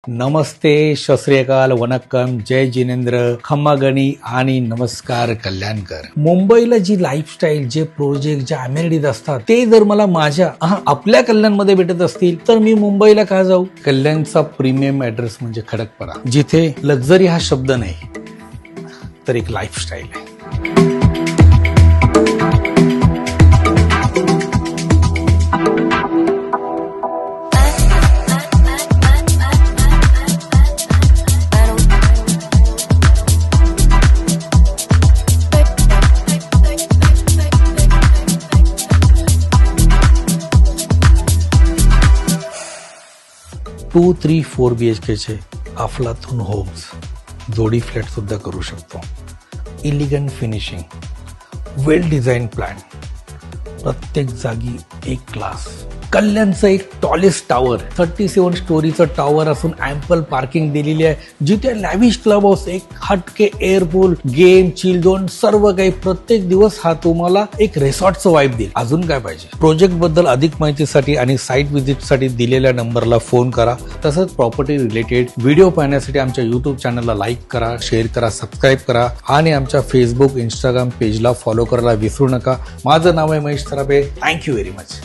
नमस्ते, सत श्री अकाल, वनक्कम, जय जिनेंद्र, खम्मागणी आणि नमस्कार कल्याणकर. मुंबईला जी लाईफस्टाईल, जे प्रोजेक्ट, ज्या अमेनिटीज असतात ते जर मला माझ्या आपल्या कल्याणमध्ये भेटत असतील तर मी मुंबईला का जाऊ. कल्याणचा प्रीमियम ऍड्रेस म्हणजे खडकपरा, जिथे लक्झरी हा शब्द नाही तर एक लाईफस्टाईल आहे. टू 3 4 BHKचे अफलातून होम्स, जोडी फ्लॅट सुद्धा करू शकतो. इलिगंट फिनिशिंग, वेल डिझाईन प्लॅन, प्रत्येक जागी एक क्लास. कल्याणचं एक टॉलेस्ट टॉवर, 37 स्टोरीचं टॉवर असून ॲम्पल पार्किंग दिलेली आहे, जिथे लॅविश क्लब हाऊस, एक हटके एअरपूल, गेम, चिल झोन, सर्व काही. प्रत्येक दिवस हा तुम्हाला एक रिसॉर्टचं वाईब देईल. अजून काय पाहिजे. प्रोजेक्ट बद्दल अधिक माहितीसाठी आणि साईट व्हिजिटसाठी दिलेल्या नंबरला फोन करा. तसंच प्रॉपर्टी रिलेटेड व्हिडिओ पाहण्यासाठी आमच्या युट्यूब चॅनलला लाईक करा, शेअर करा, सबस्क्राईब करा आणि आमच्या फेसबुक, इंस्टाग्राम पेजला फॉलो करायला विसरू नका. माझं नाव आहे Mahesh Sarafe. Thank you very much.